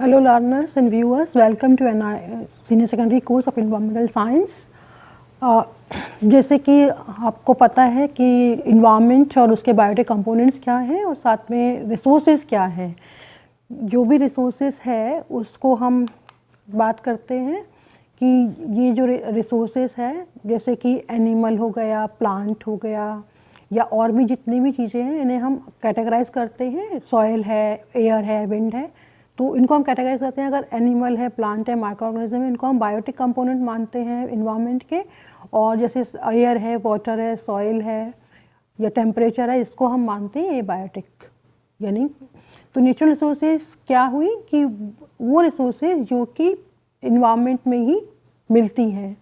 Hello learners and viewers, welcome to senior secondary course of environmental science. जैसे कि आपको पता है कि इन्वायरमेंट और उसके बायोटिक कंपोनेंट्स क्या हैं और साथ में रिसोर्सेज क्या हैं। जो भी रिसोर्सेज है उसको हम बात करते हैं कि ये जो रिसोर्सेज है जैसे कि एनिमल हो गया, प्लांट हो गया या और भी जितनी भी चीज़ें हैं इन्हें हम कैटेगराइज करते हैं। सॉइल है, एयर है, विंड है, तो इनको हम कैटेगराइज करते हैं। अगर एनिमल है, प्लांट है, माइक्रो ऑर्गेनिज्म है, इनको हम बायोटिक कंपोनेंट मानते हैं इन्वायरमेंट के। और जैसे एयर है, वाटर है, सॉइल है या टेम्परेचर है, इसको हम मानते हैं ये बायोटिक। यानी तो नेचुरल रिसोर्सेज क्या हुई कि वो रिसोर्सेज जो कि इन्वायरमेंट में ही मिलती हैं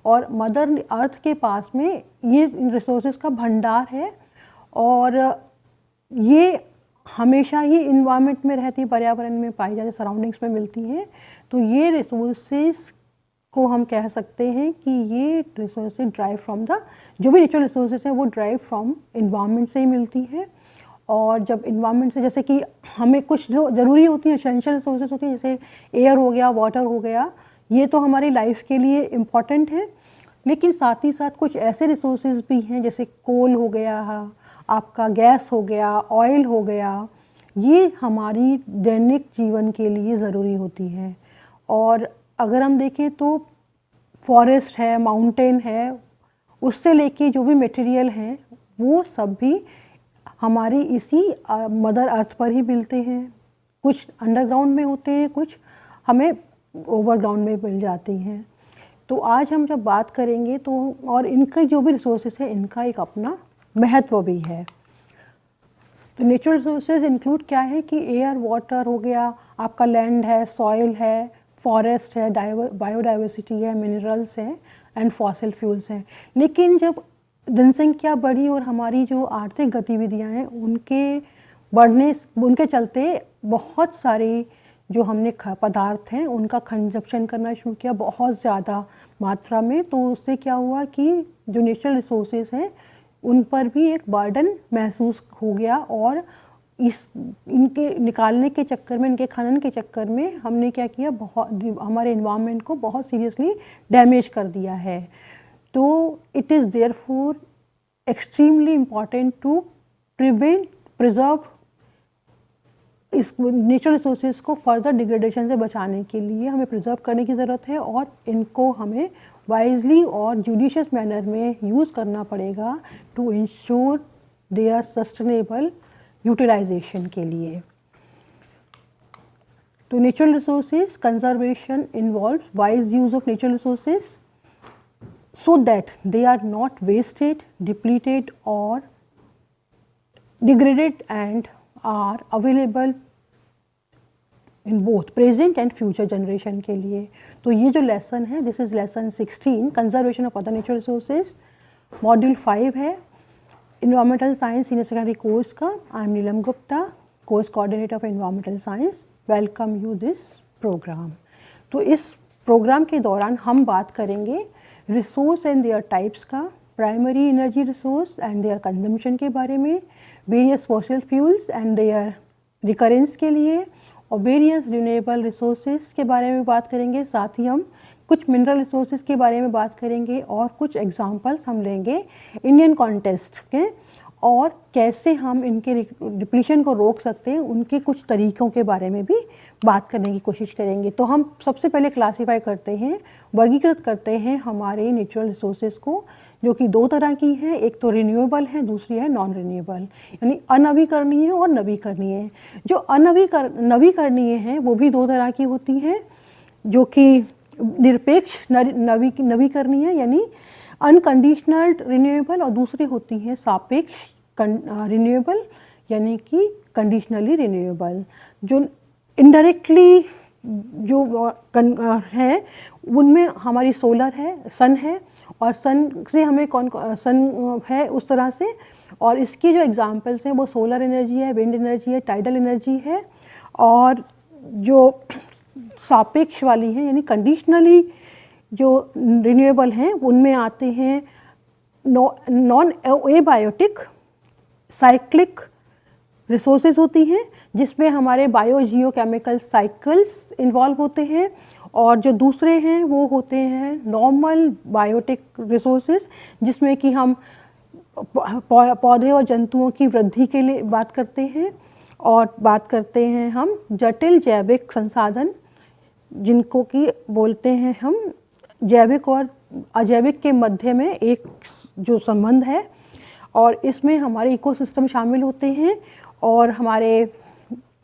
और मदर अर्थ के पास में ये रिसोर्सेज का भंडार है और ये हमेशा ही इन्वायरमेंट में रहती है, पर्यावरण में पाई जाती, सराउंडिंग्स में मिलती हैं। तो ये रिसोर्सेज को हम कह सकते हैं कि ये रिसोर्सेज ड्राइव फ्रॉम द, जो भी नेचुरल रिसोर्सेज हैं वो ड्राइव फ्रॉम इन्वायरमेंट से ही मिलती हैं। और जब इन्वायरमेंट से, जैसे कि हमें कुछ जो ज़रूरी होती हैं, एसेंशियल रिसोर्सेज होती हैं, जैसे एयर हो गया, वाटर हो गया, ये तो हमारी लाइफ के लिए इम्पॉर्टेंट है। लेकिन साथ ही साथ कुछ ऐसे रिसोर्सेज भी हैं जैसे कोल हो गया, आपका गैस हो गया, ऑयल हो गया, ये हमारी दैनिक जीवन के लिए ज़रूरी होती है। और अगर हम देखें तो फॉरेस्ट है, माउंटेन है, उससे लेके जो भी मटेरियल हैं वो सब भी हमारी इसी मदर अर्थ पर ही मिलते हैं। कुछ अंडरग्राउंड में होते हैं, कुछ हमें ओवरग्राउंड में मिल जाती हैं। तो आज हम जब बात करेंगे तो, और इनके जो भी रिसोर्सेज है इनका एक अपना महत्व भी है। तो नेचुरल रिसोर्सेज इंक्लूड क्या है कि एयर, वाटर हो गया, आपका लैंड है, सॉइल है, फॉरेस्ट है, बायोडाइवर्सिटी है, मिनरल्स हैं एंड फॉसिल फ्यूल्स हैं। लेकिन जब जनसंख्या बढ़ी और हमारी जो आर्थिक गतिविधियां हैं उनके बढ़ने, उनके चलते बहुत सारे जो हमने पदार्थ हैं उनका कंजप्शन करना शुरू किया बहुत ज़्यादा मात्रा में। तो उससे क्या हुआ कि जो नेचुरल रिसोर्सेज हैं उन पर भी एक बर्डन महसूस हो गया और इनके निकालने के चक्कर में, इनके खनन के चक्कर में हमने क्या किया, बहुत हमारे इन्वायरमेंट को बहुत सीरियसली डैमेज कर दिया है। तो it is therefore extremely important to preserve इस नेचुरल रिसोर्सेज को फर्दर डिग्रेडेशन से बचाने के लिए हमें प्रिजर्व करने की ज़रूरत है और इनको हमें वाइजली और जुडिशियस मैनर में यूज़ करना पड़ेगा to ensure their sustainable utilisation के लिए। तो natural resources conservation involves wise use of natural resources so that they are not wasted, depleted or degraded and are available in both present and future generation के लिए। तो ये जो lesson है, this is lesson 16, conservation of other natural resources, module 5 है environmental science senior secondary course का। I am Neelam Gupta, course coordinator of environmental science. Welcome you this program. तो इस प्रोग्राम के दौरान हम बात करेंगे रिसोर्स एंड देयर टाइप्स का, primary energy resource and their consumption के बारे में, various fossil fuels and their recurrence के लिए, और वेरियस रिन्यूएबल रिसोर्सेज के बारे में बात करेंगे। साथ ही हम कुछ मिनरल रिसोर्सेज के बारे में बात करेंगे और कुछ एग्जांपल्स हम लेंगे इंडियन कॉन्टेक्स्ट के, और कैसे हम इनके डिप्लीशन को रोक सकते हैं उनके कुछ तरीक़ों के बारे में भी बात करने की कोशिश करेंगे। तो हम सबसे पहले क्लासीफाई करते हैं, वर्गीकृत करते हैं हमारे नेचुरल रिसोर्सेज को, जो कि दो तरह की हैं। एक तो रिन्यूएबल है, दूसरी है नॉन रिन्यूएबल, यानी अनवीकरणीय और नवीकरणीय। जो नवीकरणीय हैं वो भी दो तरह की होती हैं, जो कि निरपेक्ष नवीकरणीय यानी अनकंडीशनल रिन्यूएबल, और दूसरी होती हैं सापेक्ष रिन्यूएबल यानी कि कंडीशनली रिन्यूएबल। जो इनडायरेक्टली जो है उनमें हमारी सोलर है, सन है, और सन से हमें सन है उस तरह से, और इसकी जो एग्जांपल्स हैं वो सोलर एनर्जी है, विंड एनर्जी है, टाइडल एनर्जी है। और जो सापेक्ष वाली है यानी कंडीशनली जो रिन्यूएबल हैं उनमें आते हैं नॉन एबायोटिक, साइक्लिक, रिसोर्सेज होती हैं जिसमें हमारे बायो जियो केमिकल साइकिल्स इन्वॉल्व होते हैं, और जो दूसरे हैं वो होते हैं नॉर्मल बायोटिक रिसोर्सेज जिसमें कि हम पौधे और जंतुओं की वृद्धि के लिए बात करते हैं, और बात करते हैं हम जटिल जैविक संसाधन जिनको कि बोलते हैं हम जैविक और अजैविक के मध्य में एक जो संबंध है, और इसमें हमारे इकोसिस्टम शामिल होते हैं और हमारे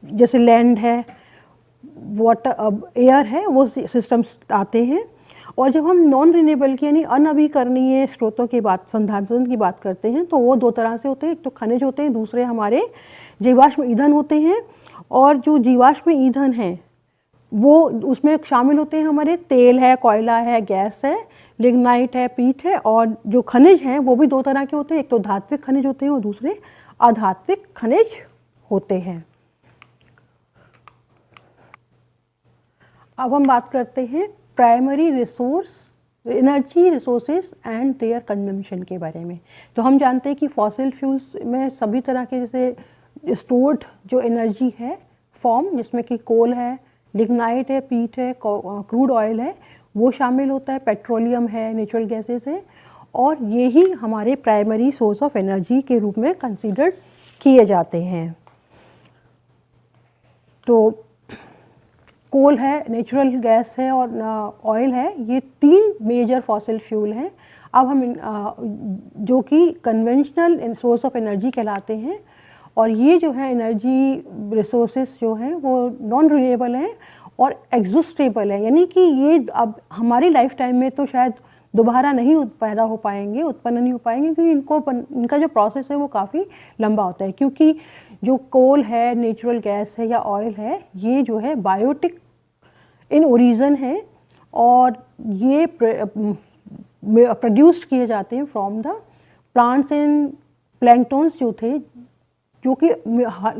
जैसे लैंड है, वाटर, एयर है, वो सिस्टम्स आते हैं। और जब हम नॉन रिन्यूएबल की यानी अननवीकरणीय स्रोतों की बात, संसाधन की बात करते हैं तो वो दो तरह से होते हैं, एक तो खनिज होते हैं, दूसरे हमारे जीवाश्म ईंधन होते हैं। और जो जीवाश्म ईंधन हैं वो उसमें शामिल होते हैं हमारे तेल है, कोयला है, गैस है, लिग्नाइट है, पीट है। और जो खनिज हैं वो भी दो तरह के होते हैं, एक तो धात्विक खनिज होते हैं और दूसरे अधात्विक खनिज होते हैं। अब हम बात करते हैं primary resource energy resources and their consumption के बारे में। तो हम जानते हैं कि फॉसिल फ्यूल्स में सभी तरह के जैसे स्टोर्ड जो एनर्जी है फॉर्म, जिसमें कि कोल है, लिग्नाइट है, पीट है, क्रूड ऑयल है, वो शामिल होता है, पेट्रोलियम है, नेचुरल गैसेस हैं, और यही हमारे प्राइमरी सोर्स ऑफ एनर्जी के रूप में कंसीडर्ड किए जाते हैं। तो कोल है, नेचुरल गैस है और ऑयल है, ये तीन मेजर फॉसिल फ्यूल हैं। अब हम जो कि कन्वेंशनल सोर्स ऑफ एनर्जी कहलाते हैं, और ये जो है एनर्जी रिसोर्सेज जो हैं वो नॉन रिन्यूएबल हैं और एग्जिस्टेबल है, यानी कि ये अब हमारी लाइफ टाइम में तो शायद दोबारा नहीं पैदा हो पाएंगे, उत्पन्न नहीं हो पाएंगे, क्योंकि इनका जो प्रोसेस है वो काफ़ी लंबा होता है। क्योंकि जो कोल है, नेचुरल गैस है या ऑयल है, ये जो है बायोटिक इन ओरिजिन है और ये प्रोड्यूस किए जाते हैं from the plants and planktons जो थे, जो कि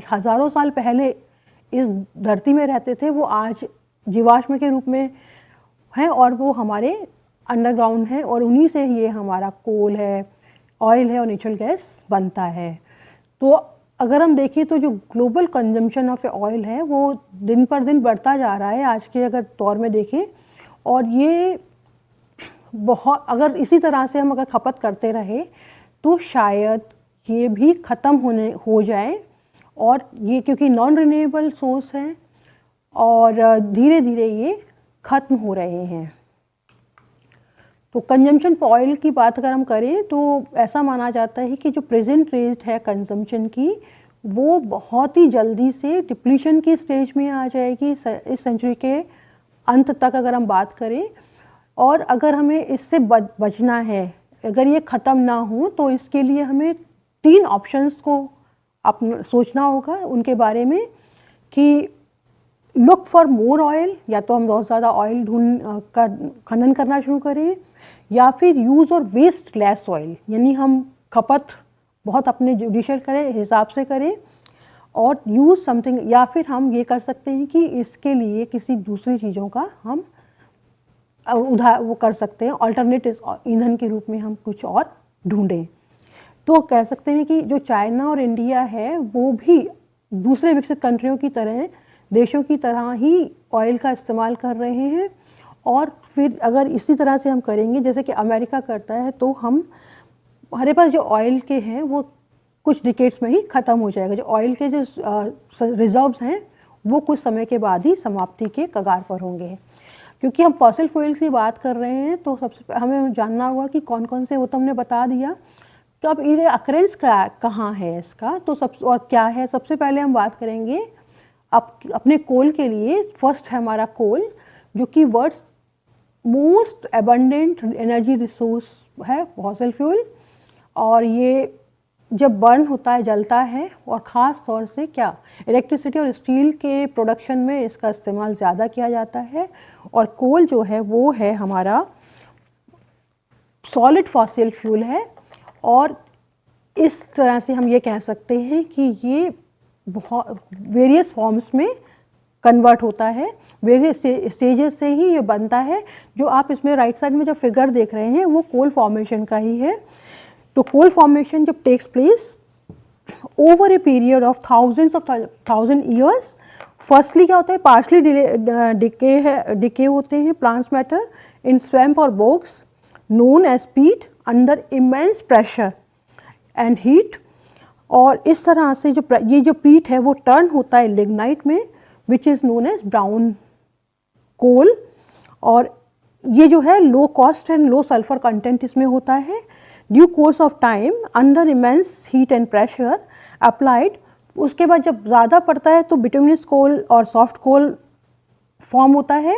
हज़ारों साल पहले इस धरती में रहते थे, वो आज जीवाश्म के रूप में हैं और वो हमारे अंडरग्राउंड हैं, और उन्हीं से ये हमारा कोल है, ऑयल है और नेचुरल गैस बनता है। तो अगर हम देखें तो जो ग्लोबल कंजम्पशन ऑफ ऑयल है वो दिन पर दिन बढ़ता जा रहा है आज के अगर दौर में देखें, और ये बहुत, अगर इसी तरह से हम अगर खपत करते रहे तो शायद ये भी ख़त्म हो जाए। और ये क्योंकि नॉन रिन्यूएबल सोर्स है और धीरे धीरे ये ख़त्म हो रहे हैं। तो कंजम्पशन पर ऑयल की बात अगर हम करें तो ऐसा माना जाता है कि जो प्रेजेंट रेट है कंजम्पशन की, वो बहुत ही जल्दी से डिप्लीशन की स्टेज में आ जाएगी इस सेंचुरी के अंत तक अगर हम बात करें। और अगर हमें इससे बचना है, अगर ये ख़त्म ना हो, तो इसके लिए हमें 3 ऑप्शंस को अपना सोचना होगा उनके बारे में कि लुक फॉर मोर ऑयल, या तो हम बहुत ज़्यादा ऑयल खनन करना शुरू करें, या फिर यूज़ और वेस्ट लेस ऑयल, यानी हम खपत बहुत अपने जुडिशियल करें, हिसाब से करें और यूज़ समथिंग, या फिर हम ये कर सकते हैं कि इसके लिए किसी दूसरी चीज़ों का हम वो कर सकते हैं, अल्टरनेटिव ईंधन के रूप में हम कुछ और ढूंढें। तो कह सकते हैं कि जो चाइना और इंडिया है वो भी दूसरे विकसित कंट्रियों की तरह, देशों की तरह ही ऑयल का इस्तेमाल कर रहे हैं। और फिर अगर इसी तरह से हम करेंगे जैसे कि अमेरिका करता है, तो हमारे पास जो ऑयल के हैं वो कुछ डिकेड्स में ही ख़त्म हो जाएगा। जो ऑयल के जो रिजर्व्स हैं वो कुछ समय के बाद ही समाप्ति के कगार पर होंगे। क्योंकि हम फॉसिल फ्यूल की बात कर रहे हैं तो सबसे हमें जानना होगा कि कौन कौन से, वो तो हमने बता दिया। तो अब ये अक्रेंस कहाँ है इसका, तो और क्या है। सबसे पहले हम बात करेंगे अपने कोल के लिए। फर्स्ट है हमारा कोल, जो कि world's most abundant energy resource है, फॉसिल फ्यूल। और ये जब बर्न होता है, जलता है, और ख़ास तौर से क्या इलेक्ट्रिसिटी और स्टील के प्रोडक्शन में इसका इस्तेमाल ज़्यादा किया जाता है। और कोल जो है वो है हमारा सॉलिड फॉसिल फ्यूल है, और इस तरह से हम ये कह सकते हैं कि ये बहुत वेरियस फॉर्म्स में कन्वर्ट होता है, वेरियस स्टेजेस से ही ये बनता है। जो आप इसमें राइट साइड में जो फिगर देख रहे हैं वो कोल फॉर्मेशन का ही है। तो कोल फॉर्मेशन जब takes place over a period of thousand years. Firstly क्या होता है, पार्शली डिके होते हैं प्लांट्स मैटर इन स्वैम्प और बोग्स नोन एज पीट under immense pressure and heat. और इस तरह से ये जो पीट है वो टर्न होता है लिग्नाइट में which is known as brown coal. और ये जो है low cost and low sulphur content इसमें होता है। Due course of time under immense heat and pressure applied, उसके बाद जब ज़्यादा पड़ता है तो बिटुमिनस कोल और सॉफ्ट कोल फॉर्म होता है।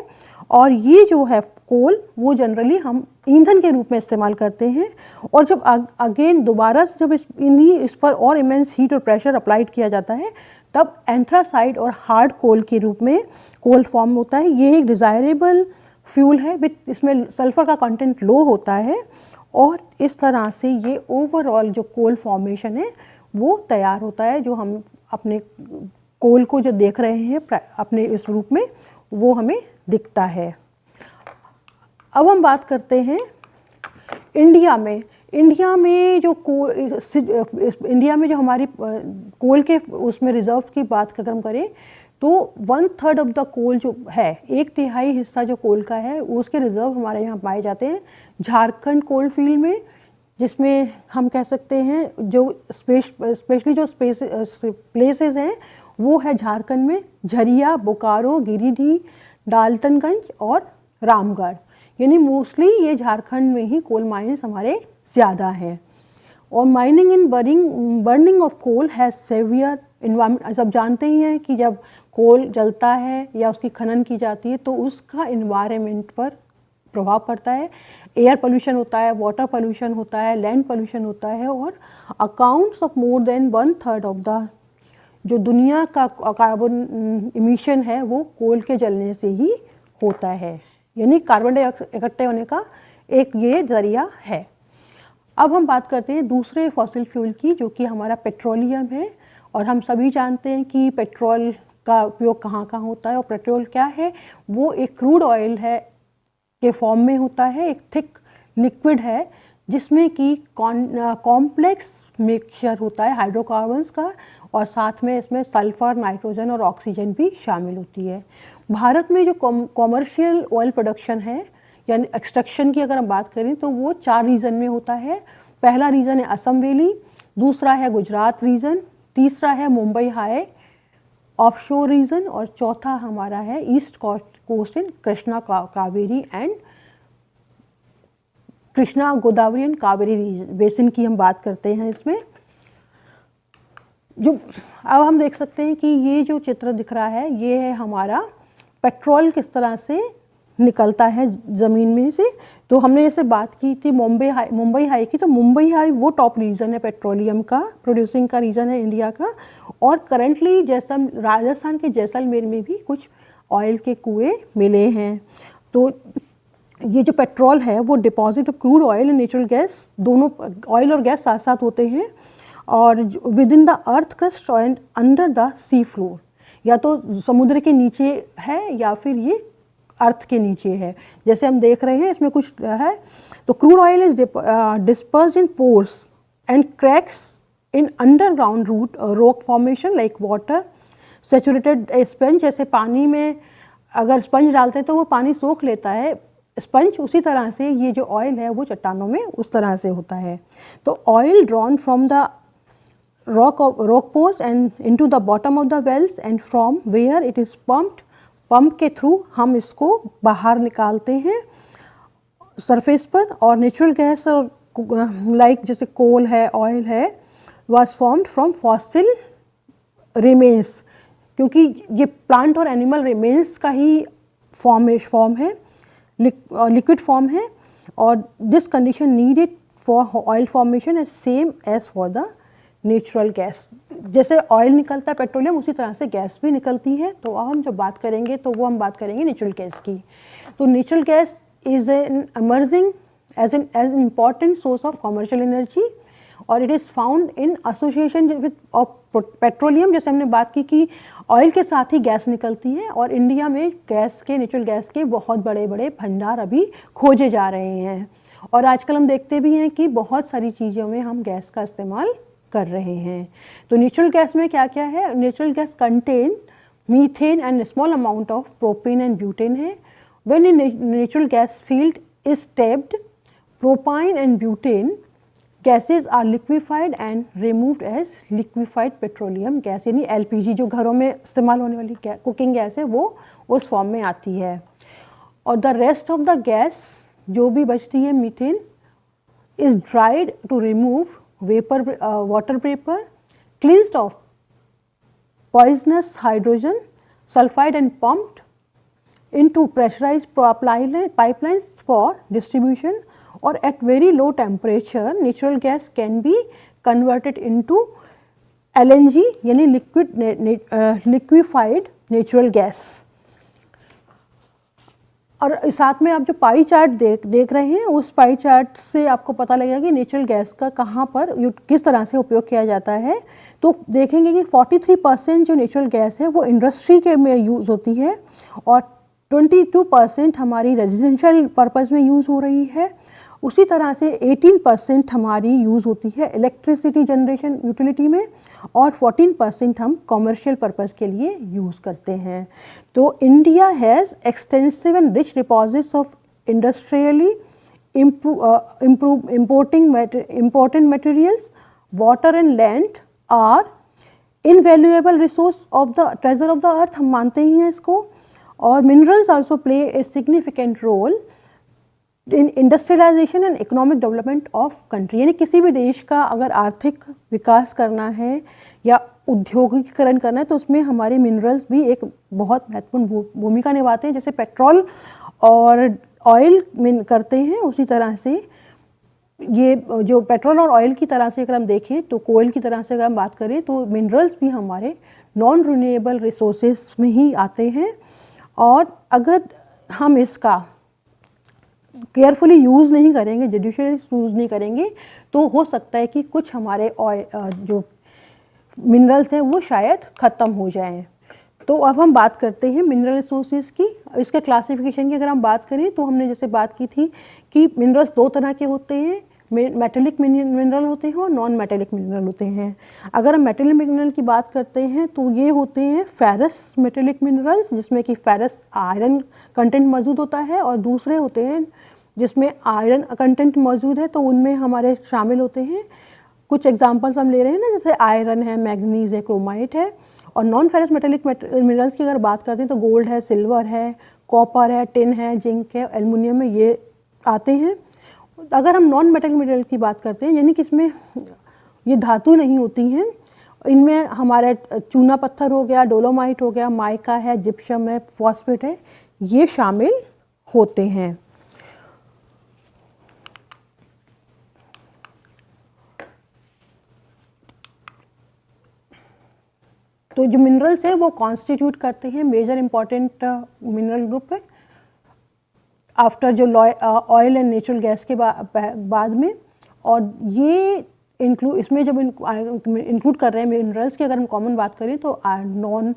और ये जो है कोल वो जनरली हम ईंधन के रूप में इस्तेमाल करते हैं। और जब अगेन दोबारा से जब इस पर और इमेंस हीट और प्रेशर अप्लाइड किया जाता है तब एंथ्रासाइड और हार्ड कोल के रूप में कोल फॉर्म होता है। ये एक डिज़ायरेबल फ्यूल है विथ इसमें सल्फ़र का कंटेंट लो होता है। और इस तरह से ये ओवरऑल जो कोल फॉर्मेशन है वो तैयार होता है, जो हम अपने कोल को जो देख रहे हैं अपने इस रूप में वो हमें दिखता है। अब हम बात करते हैं इंडिया में। इंडिया में जो हमारी कोल के उसमें रिजर्व की बात अगर हम करें तो 1/3 ऑफ द कोल जो है, 1/3 हिस्सा जो कोल का है उसके रिजर्व हमारे यहाँ पाए जाते हैं झारखंड कोल फील्ड में, जिसमें हम कह सकते हैं जो स्पेशली जो प्लेसेस हैं वो है झारखंड में झरिया, बोकारो, गिरिडीह, डाल्टनगंज और रामगढ़। यानी मोस्टली ये झारखंड में ही कोल माइंस हमारे ज़्यादा हैं। और mining and burning of coal has severe environment. सब जानते ही हैं कि जब कोल जलता है या उसकी खनन की जाती है तो उसका इन्वायरमेंट पर प्रभाव पड़ता है। एयर पोल्यूशन होता है, वाटर पोल्यूशन होता है, लैंड पोल्यूशन होता है। और accounts of more than 1/3 of the जो दुनिया का कार्बन इमिशन है वो कोल के जलने से ही होता है। यानी कार्बन डाइऑक्साइड इकट्ठे होने का एक ये जरिया है। अब हम बात करते हैं दूसरे फॉसिल फ्यूल की, जो कि हमारा पेट्रोलियम है। और हम सभी जानते हैं कि पेट्रोल का उपयोग कहाँ कहाँ होता है। और पेट्रोल क्या है, वो एक क्रूड ऑयल है के फॉर्म में होता है, एक थिक लिक्विड है जिसमें कि कॉम्प्लेक्स मिक्सचर होता है हाइड्रोकार्बन्स का, और साथ में इसमें सल्फर, नाइट्रोजन और ऑक्सीजन भी शामिल होती है। भारत में जो कॉमर्शियल ऑयल प्रोडक्शन है यानी एक्सट्रैक्शन की अगर हम बात करें तो वो 4 रीजन में होता है। पहला रीजन है असम वैली, दूसरा है गुजरात रीजन, तीसरा है मुंबई हाई ऑफशोर रीजन और चौथा हमारा है east coast in Krishna Kaveri and Krishna Godavari and Kaveri basin की हम बात करते हैं इसमें। जो अब हम देख सकते हैं कि ये जो चित्र दिख रहा है ये है हमारा पेट्रोल किस तरह से निकलता है ज़मीन में से। तो हमने जैसे बात की थी मुंबई हाई की, तो मुंबई हाई वो टॉप रीजन है पेट्रोलियम का, प्रोड्यूसिंग का रीजन है इंडिया का। और करंटली राजस्थान के जैसलमेर में भी कुछ ऑयल के कुएं मिले हैं। तो ये जो पेट्रोल है वो deposit of crude oil and natural gas, दोनों ऑयल और गैस साथ साथ होते हैं, और with in the earth crust and under the sea floor, या तो समुद्र के नीचे है या फिर ये अर्थ के नीचे है। जैसे हम देख रहे हैं इसमें कुछ है। तो crude oil is dispersed in pores and cracks in underground rock formation like water saturated sponge. जैसे पानी में अगर स्पंज डालते हैं तो वो पानी सोख लेता है स्पंज, उसी तरह से ये जो ऑयल है वो चट्टानों में उस तरह से होता है। तो oil drawn from the rock pores and into the bottom of the wells and from where it is pumped, pump के थ्रू हम इसको बाहर निकालते हैं सरफेस पर। और नेचुरल गैस और लाइक जैसे कोल है, ऑयल है, was formed from fossil remains, क्योंकि ये प्लांट और एनिमल रिमेन्स का ही फॉर्म है, लिक्विड फॉर्म है। और this condition needed for oil formation is same as for the natural gas. जैसे ऑयल निकलता है पेट्रोलियम उसी तरह से गैस भी निकलती है। तो अब हम जब बात करेंगे तो वो हम बात करेंगे नेचुरल गैस की। तो natural gas is an emerging as an important source of commercial energy और it is found in association with of petroleum. जैसे हमने बात की कि ऑयल के साथ ही गैस निकलती है, और इंडिया में नेचुरल गैस के बहुत बड़े बड़े भंडार अभी खोजे जा रहे हैं। और आजकल हम देखते भी हैं कि बहुत सारी चीज़ों में हम गैस का इस्तेमाल कर रहे हैं। तो नेचुरल गैस में क्या क्या है? Natural gas contain methane and small amount of propane and butane है। When in natural gas field is tapped, propane and butane gases are liquefied and removed as liquefied petroleum gas, यानी LPG जो घरों में इस्तेमाल होने वाली cooking gas है वो उस फॉर्म में आती है। और the rest of the gas जो भी बचती है methane is dried to remove vapor, water vapor, cleansed of poisonous hydrogen sulfide and pumped into pressurized pipelines for distribution, or at very low temperature natural gas can be converted into LNG यानी liquefied natural gas। और साथ में आप जो pie chart देख रहे हैं उस पाई चार्ट से आपको पता लगेगा कि नेचुरल गैस का कहाँ पर किस तरह से उपयोग किया जाता है। तो देखेंगे कि 43% जो नेचुरल गैस है वो इंडस्ट्री के में यूज़ होती है और 22% हमारी रेजिडेंशियल पर्पज़ में यूज़ हो रही है। उसी तरह से 18% हमारी यूज़ होती है इलेक्ट्रिसिटी जनरेशन यूटिलिटी में और 14% हम कॉमर्शियल पर्पज़ के लिए यूज़ करते हैं। तो India has extensive and rich deposits of industrially important materials, water and land are invaluable resource of the treasure of the earth, हम मानते ही हैं इसको। और minerals also play a significant role in industrialization and economic development of country, यानी किसी भी देश का अगर आर्थिक विकास करना है या उद्योगीकरण करना है तो उसमें हमारे मिनरल्स भी एक बहुत महत्वपूर्ण भूमिका निभाते हैं। जैसे पेट्रोल और ऑयल करते हैं उसी तरह से ये जो पेट्रोल और ऑयल की तरह से अगर हम देखें तो कोयल की तरह से अगर हम बात करें तो मिनरल्स भी हमारे नॉन रिन्यूएबल रिसोर्सेज में ही आते हैं। और अगर हम इसका केयरफुली यूज़ नहीं करेंगे, जुडिशियस यूज़ नहीं करेंगे तो हो सकता है कि कुछ हमारे जो मिनरल्स हैं वो शायद ख़त्म हो जाएं। तो अब हम बात करते हैं मिनरल रिसोर्सेज की। इसके क्लासिफिकेशन की अगर हम बात करें तो हमने जैसे बात की थी कि मिनरल्स दो तरह के होते हैं, मेटेलिक मिनरल होते हैं और नॉन मेटेलिक मिनरल होते हैं। अगर हम मेटेलिक मिनरल की बात करते हैं तो ये होते हैं फेरस मेटेलिक मिनरल्स जिसमें कि फेरस आयरन कंटेंट मौजूद होता है, और दूसरे होते हैं जिसमें आयरन कंटेंट मौजूद है तो उनमें हमारे शामिल होते हैं कुछ एग्जांपल्स हम ले रहे हैं ना, जैसे आयरन है, मैग्नीज है, क्रोमाइट है। और नॉन फेरस मेटेलिक मिनरल्स की अगर बात करते हैं तो गोल्ड है, सिल्वर है, कॉपर है, टिन है, जिंक है, एल्युमिनियम है, ये आते हैं। अगर हम नॉन मेटेलिक मिनरल की बात करते हैं यानी कि इसमें ये धातु नहीं होती हैं, इनमें हमारे चूना पत्थर हो गया, डोलोमाइट हो गया, माइका है, जिप्सम है, फॉस्फेट है, ये शामिल होते हैं। तो जो मिनरल्स है वो कॉन्स्टिट्यूट करते हैं मेजर इंपॉर्टेंट मिनरल ग्रुप है आफ्टर जो ऑयल एंड नेचुरल गैस के बाद में। और ये इसमें जब इंक्लूड कर रहे हैं मिनरल्स की अगर हम कॉमन बात करें तो नॉन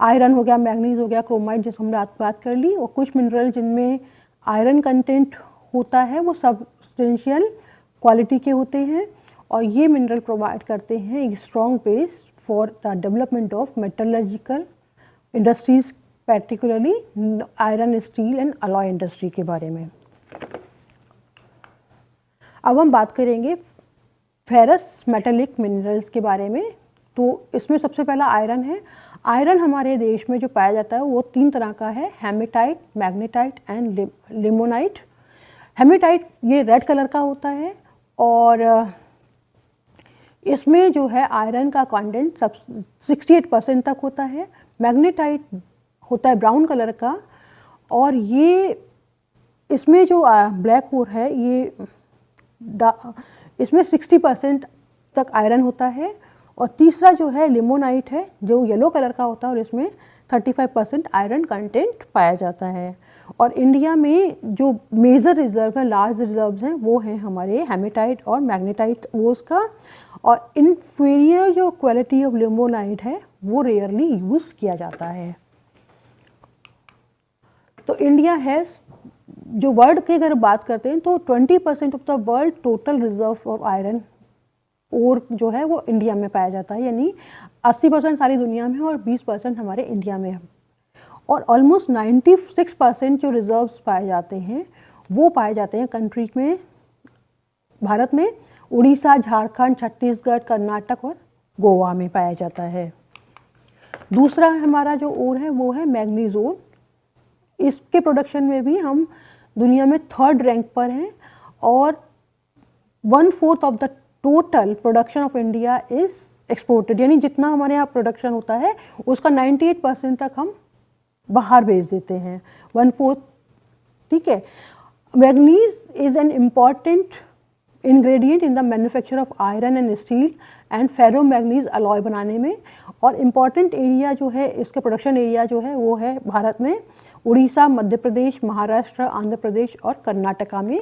आयरन हो गया, मैग्नीज हो गया, क्रोमाइट जिस हमने बात कर ली, और कुछ मिनरल जिनमें आयरन कंटेंट होता है वो सब्सटेंशियल क्वालिटी के होते हैं। और ये मिनरल प्रोवाइड करते हैं एक strong base for the development of metallurgical industries, particularly iron, steel and alloy industry के बारे में। अब हम बात करेंगे फेरस मेटेलिक मिनरल्स के बारे में। तो इसमें सबसे पहला आयरन है। आयरन हमारे देश में जो पाया जाता है वो 3 तरह का है, hematite, magnetite and limonite. Hematite ये रेड कलर का होता है और इसमें जो है आयरन का कंटेंट 68% तक होता है। मैग्नेटाइट होता है ब्राउन कलर का और ये इसमें जो ब्लैक ओर है ये इसमें 60% तक आयरन होता है। और तीसरा जो है लिमोनाइट है जो येलो कलर का होता है और इसमें 35% आयरन कंटेंट पाया जाता है। और इंडिया में जो मेजर रिजर्व है, लार्ज रिजर्व्स हैं, वो हैं हमारे हेमेटाइट और मैग्नेटाइट वोस का। और इन्फीरियर जो क्वालिटी ऑफ लिमोनाइट है वो रेयरली यूज़ किया जाता है। तो इंडिया है जो वर्ल्ड की अगर बात करते हैं तो 20% of the world total reserve of iron और जो है वो इंडिया में पाया जाता है, यानी 80% सारी दुनिया में है और 20% हमारे इंडिया में है। और ऑलमोस्ट 96% जो रिजर्व्स पाए जाते हैं वो पाए जाते हैं कंट्री में, भारत में उड़ीसा, झारखंड, छत्तीसगढ़, कर्नाटक और गोवा में पाया जाता है। दूसरा हमारा जो ओर है वो है मैग्नीज ओर। इसके प्रोडक्शन में भी हम दुनिया में 3rd रैंक पर हैं और 1/4 of the total production of India is exported, यानी जितना हमारे यहाँ प्रोडक्शन होता है उसका 98% तक हम बाहर भेज देते हैं, 1/4। ठीक है। Manganese is an important ingredient in the manufacture of iron and steel and ferromagnese alloy बनाने में। और इम्पॉर्टेंट एरिया जो है इसके प्रोडक्शन एरिया जो है वो है भारत में उड़ीसा, मध्य प्रदेश, महाराष्ट्र, आंध्र प्रदेश और कर्नाटका में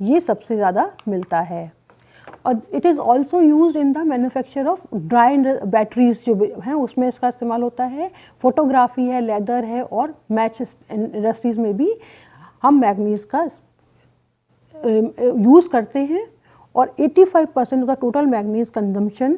ये सबसे ज़्यादा मिलता है। और it is also use in the manufacture of dry batteries जो हैं उसमें इसका इस्तेमाल होता है, फोटोग्राफी है, लेदर है और मैच इंडस्ट्रीज़ में भी हम मैग्नीज का यूज़ करते हैं। और 85% of the total manganese consumption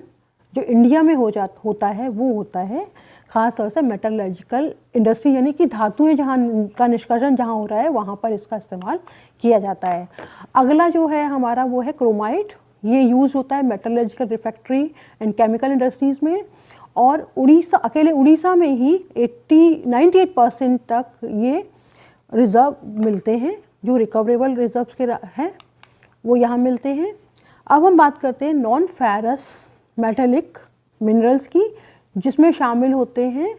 जो इंडिया में होता है वो होता है ख़ास तौर से मेटलर्जिकल इंडस्ट्री, यानी कि धातुएं जहाँ का निष्कर्षण जहाँ हो रहा है वहाँ पर इसका इस्तेमाल किया जाता है। अगला जो है हमारा वो है क्रोमाइट। ये यूज़ होता है metallurgical refractory and chemical industries में। और उड़ीसा, अकेले उड़ीसा में ही 98% तक ये रिज़र्व मिलते हैं, जो रिकवरेबल रिजर्व्स के हैं वो यहाँ मिलते हैं। अब हम बात करते हैं नॉन फेरस मेटेलिक मिनरल्स की, जिसमें शामिल होते हैं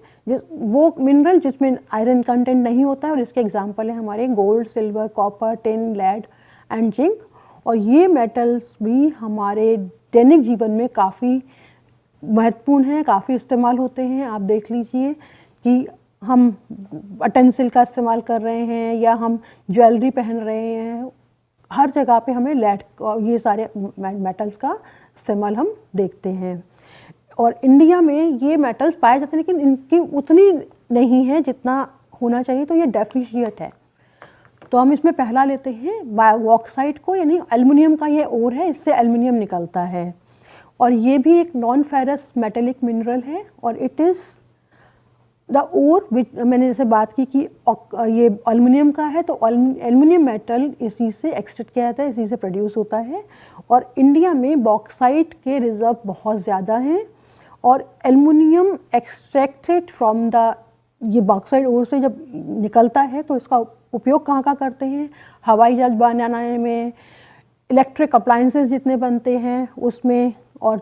वो मिनरल जिसमें आयरन कंटेंट नहीं होता है, और इसके एग्जांपल है हमारे gold, silver, copper, tin, lead and zinc. और ये मेटल्स भी हमारे दैनिक जीवन में काफ़ी महत्वपूर्ण हैं, काफ़ी इस्तेमाल होते हैं। आप देख लीजिए कि हम अटेंसिल का इस्तेमाल कर रहे हैं या हम ज्वेलरी पहन रहे हैं, हर जगह पे हमें लेड ये सारे मेटल्स का इस्तेमाल हम देखते हैं। और इंडिया में ये मेटल्स पाए जाते हैं लेकिन इनकी उतनी नहीं है जितना होना चाहिए, तो ये डेफिशिएंट है। तो हम इसमें पहला लेते हैं बॉक्साइट को, यानी एल्युमिनियम का ये ओर है, इससे एल्युमिनियम निकलता है और ये भी एक नॉन फेरस मेटेलिक मिनरल है। और इट इज़ द ओर मैंने जैसे बात की कि ये एल्युमिनियम का है, तो एल्युमिनियम मेटल इसी से एक्सट्रैक्ट किया जाता है, इसी से प्रोड्यूस होता है। और इंडिया में बॉक्साइट के रिजर्व बहुत ज़्यादा हैं और एल्युमिनियम एक्सट्रैक्टेड फ्रॉम द, ये बॉक्साइट ओर से जब निकलता है तो इसका उपयोग कहाँ कहाँ करते हैं, हवाई जहाज बनाने में, इलेक्ट्रिक अप्लायंसेस जितने बनते हैं उसमें, और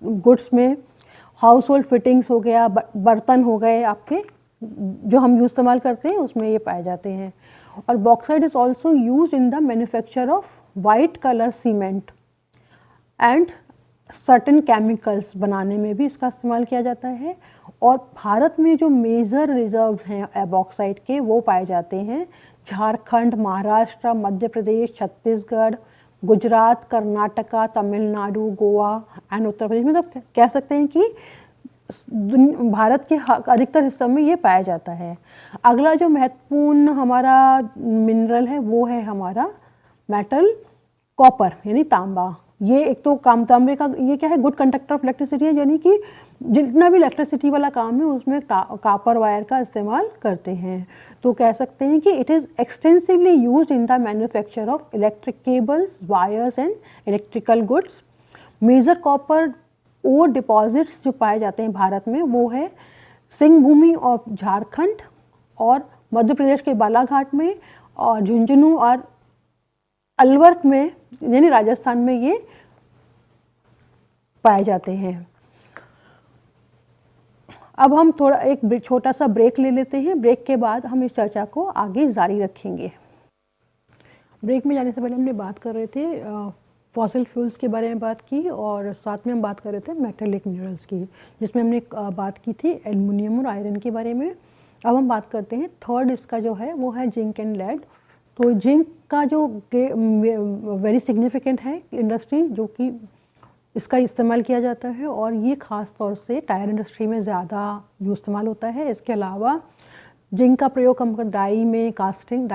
गुड्स में, हाउस होल्ड फिटिंग्स हो गया, बर्तन हो गए आपके जो हम इस्तेमाल करते हैं उसमें ये पाए जाते हैं। और bauxite is also use in the manufacture of white colour cement and certain chemicals बनाने में भी इसका इस्तेमाल किया जाता है। और भारत में जो मेजर रिजर्व हैं बॉक्साइट के वो पाए जाते हैं झारखंड, महाराष्ट्र, मध्य प्रदेश, छत्तीसगढ़, गुजरात, कर्नाटका, तमिलनाडु, गोवा एंड उत्तर प्रदेश में। मतलब कह सकते हैं कि भारत के अधिकतर हिस्सों में ये पाया जाता है। अगला जो महत्वपूर्ण हमारा मिनरल है वो है हमारा मेटल कॉपर, यानी तांबा। ये एक तो तांबे का ये क्या है, गुड कंडक्टर ऑफ इलेक्ट्रिसिटी है, यानी कि जितना भी इलेक्ट्रिसिटी वाला काम है उसमें कॉपर वायर का इस्तेमाल करते हैं। तो कह सकते हैं कि it is extensively used in the manufacture of electric cables, wires and electrical goods. Major copper और डिपॉजिट्स जो पाए जाते हैं भारत में वो है सिंहभूमि और झारखंड और मध्य प्रदेश के बालाघाट में, और झुंझुनू और अलवर में यानी राजस्थान में ये पाए जाते हैं। अब हम थोड़ा एक छोटा सा ब्रेक ले लेते हैं। ब्रेक के बाद हम इस चर्चा को आगे जारी रखेंगे। ब्रेक में जाने से पहले हमने बात कर रहे थे फॉसिल फ्यूल्स के बारे में बात की, और साथ में हम बात कर रहे थे मेटेलिक मिनरल्स की, जिसमें हमने बात की थी एल्युमिनियम और आयरन के बारे में। अब हम बात करते हैं थर्ड इसका जो है वो है जिंक एंड लेड। तो जिंक का जो वेरी सिग्निफिकेंट है इंडस्ट्री, जो कि इसका इस्तेमाल किया जाता है और ये ख़ास तौर से टायर इंडस्ट्री में ज़्यादा इस्तेमाल होता है। इसके अलावा जिंक का प्रयोग हम डाई में कास्टिंग,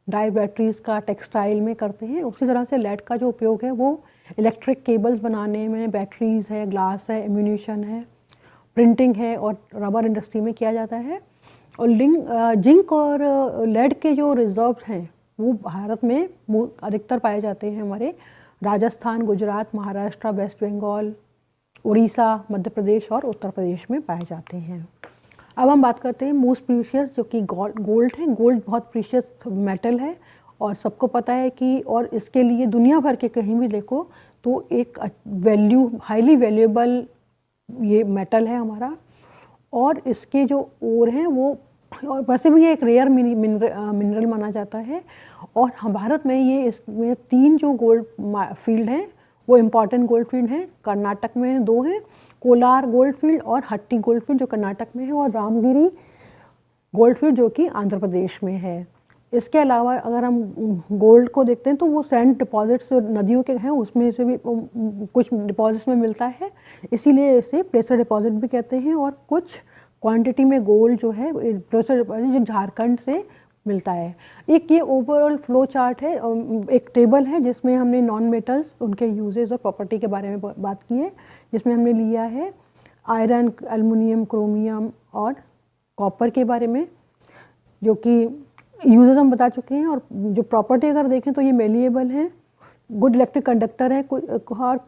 डाई बैटरीज़ का टेक्सटाइल में करते हैं। उसी तरह से लेड का जो उपयोग है वो इलेक्ट्रिक केबल्स बनाने में, बैटरीज है, ग्लास है, एम्यूनिशन है, प्रिंटिंग है और रबर इंडस्ट्री में किया जाता है। और जिंक और लेड के जो रिजर्व हैं वो भारत में अधिकतर पाए जाते हैं हमारे राजस्थान, गुजरात, महाराष्ट्र, वेस्ट बंगाल, उड़ीसा, मध्य प्रदेश और उत्तर प्रदेश में पाए जाते हैं। अब हम बात करते हैं मोस्ट प्रीशियस जो कि गोल्ड है। गोल्ड बहुत प्रीशियस मेटल है और सबको पता है कि और इसके लिए दुनिया भर के कहीं भी देखो तो एक हाईली वैल्यूएबल ये मेटल है हमारा। और इसके जो ओर हैं वो, और वैसे भी ये एक रेयर मिनरल माना जाता है। और भारत में ये इसमें 3 जो गोल्ड फील्ड हैं वो इम्पॉर्टेंट गोल्ड फील्ड हैं। कर्नाटक में 2 हैं, कोलार गोल्ड फील्ड और हट्टी गोल्ड फील्ड जो कर्नाटक में है, और रामगिरी गोल्ड फील्ड जो कि आंध्र प्रदेश में है। इसके अलावा अगर हम गोल्ड को देखते हैं तो वो सैंड डिपॉजिट्स नदियों के हैं उसमें से भी कुछ डिपॉजिट्स में मिलता है, इसीलिए इसे प्लेसर डिपॉजिट भी कहते हैं। और कुछ क्वांटिटी में गोल्ड जो है प्लेसर डिपॉजिट जो झारखंड से मिलता है। एक ये ओवरऑल फ्लो चार्ट है, एक टेबल है जिसमें हमने नॉन मेटल्स, उनके यूजेस और प्रॉपर्टी के बारे में बात की है, जिसमें हमने लिया है आयरन, एल्युमिनियम, क्रोमियम और कॉपर के बारे में, जो कि यूजेस हम बता चुके हैं। और जो प्रॉपर्टी अगर देखें तो ये मेलिएबल है, गुड इलेक्ट्रिक कंडक्टर है, और